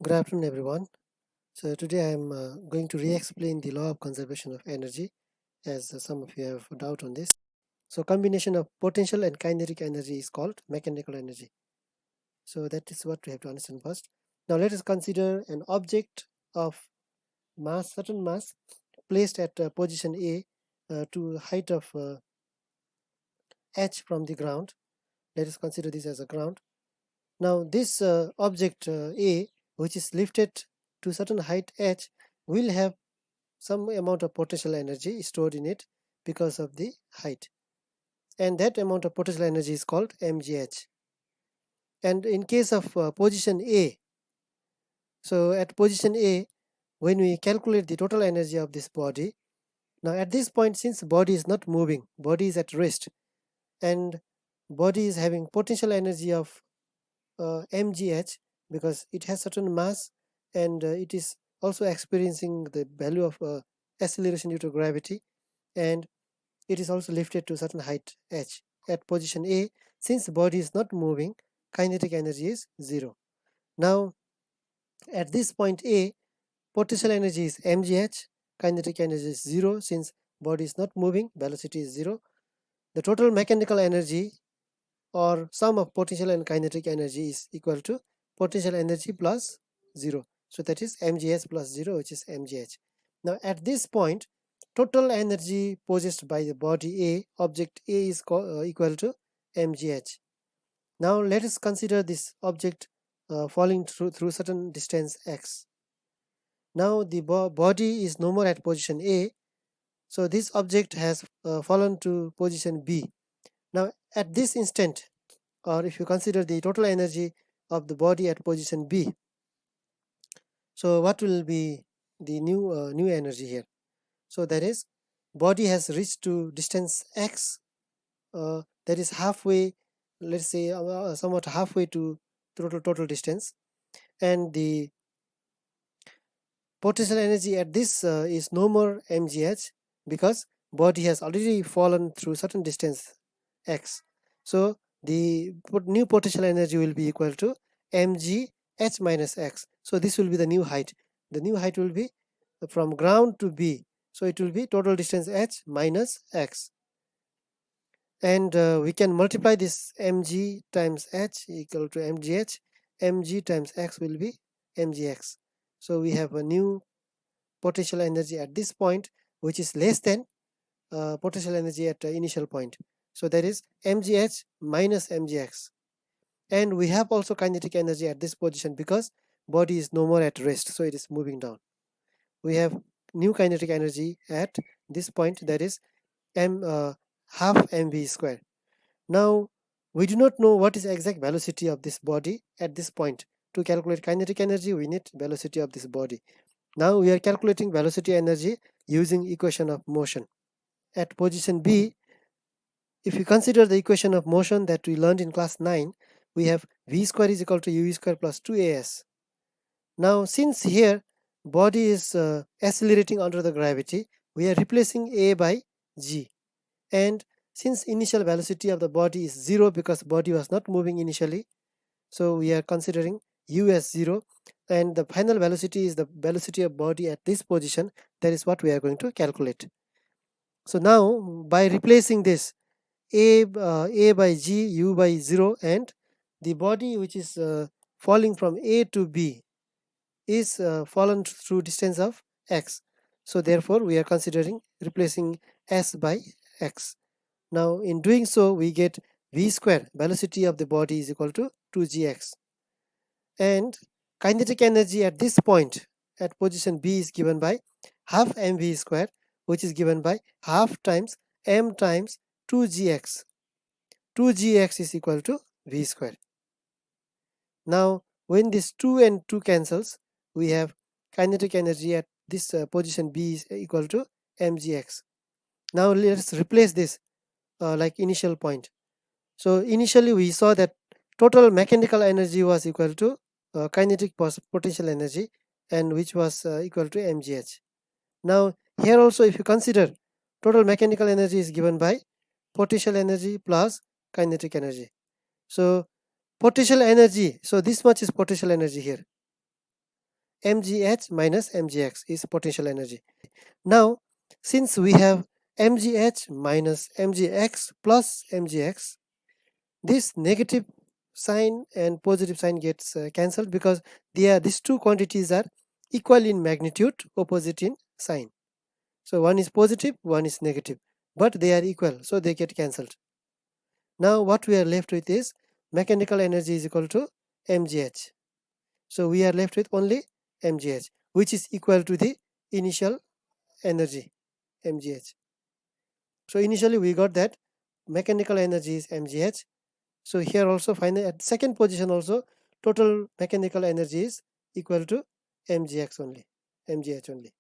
Good afternoon, everyone. So today I'm going to re-explain the law of conservation of energy, as some of you have a doubt on this. So combination of potential and kinetic energy is called mechanical energy. So that is what we have to understand first. Now let us consider an object of mass, certain mass, placed at position A to height of h from the ground. Let us consider this as a ground. Now this object A, which is lifted to certain height h, will have some amount of potential energy stored in it because of the height, and that amount of potential energy is called mgh. And in case of position A, so at position A, when we calculate the total energy of this body, now at this point, since body is not moving, body is at rest, and body is having potential energy of mgh, because it has certain mass, and it is also experiencing the value of acceleration due to gravity, and it is also lifted to certain height h. At position A, since body is not moving, kinetic energy is 0. Now at this point A, potential energy is mgh, kinetic energy is 0 since body is not moving, velocity is 0. The total mechanical energy, or sum of potential and kinetic energy, is equal to potential energy plus 0. So that is mgh plus 0, which is mgh. Now at this point, total energy possessed by the body A, object A, is equal to mgh. Now let us consider this object falling through certain distance x. Now the body is no more at position A, so this object has fallen to position B. Now at this instant, or if you consider the total energy of the body at position B, so what will be the new energy here? So that is, body has reached to distance x, that is halfway, let's say somewhat halfway to total distance, and the potential energy at this is no more mgh, because body has already fallen through certain distance x. So the new potential energy will be equal to mg h minus x. So this will be the new height. The new height will be from ground to B, so it will be total distance h minus x, and we can multiply this mg times h equal to mgh. Mg times x will be mgx. So we have a new potential energy at this point, which is less than potential energy at the initial point. So that is mgh minus mgx. And we have also kinetic energy at this position, because body is no more at rest, so it is moving down. We have new kinetic energy at this point, that is half mv square. Now we do not know what is the exact velocity of this body at this point. To calculate kinetic energy, we need velocity of this body. Now we are calculating velocity energy using equation of motion. At position B, if you consider the equation of motion that we learned in class 9, we have v square is equal to uv square plus 2as. Now since here body is accelerating under the gravity, we are replacing a by g. And since initial velocity of the body is 0, because body was not moving initially, so we are considering u as 0, and the final velocity is the velocity of body at this position. That is what we are going to calculate. So now by replacing this a by g, u by 0, and the body which is falling from A to B is fallen through distance of x. So therefore we are considering replacing s by x. Now in doing so, we get v square, velocity of the body, is equal to 2gx. And kinetic energy at this point at position B is given by half mv square, which is given by half times m times 2gx. 2gx is equal to v square. Now when this 2 and 2 cancels, we have kinetic energy at this position B is equal to mgx. Now let's replace this like initial point. So initially we saw that total mechanical energy was equal to kinetic potential energy, and which was equal to mgh. Now here also, if you consider, total mechanical energy is given by potential energy plus kinetic energy. So potential energy, so this much is potential energy here. mgh minus mgx is potential energy. Now, since we have mgh minus mgx plus mgx, this negative sign and positive sign gets cancelled because these two quantities are equal in magnitude, opposite in sign. So one is positive, one is negative, but they are equal, so they get cancelled. Now what we are left with is mechanical energy is equal to mgh. So we are left with only mgh, which is equal to the initial energy mgh. So initially we got that mechanical energy is mgh. So here also finally at second position also total mechanical energy is equal to mgx only, mgh only.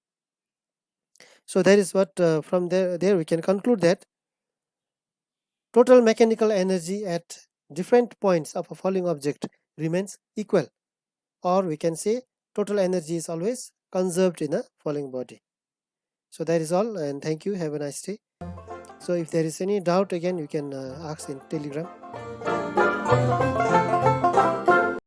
So that is what from there we can conclude that total mechanical energy at different points of a falling object remains equal, or we can say total energy is always conserved in a falling body. So that is all, and thank you. Have a nice day. So if there is any doubt again, you can ask in Telegram.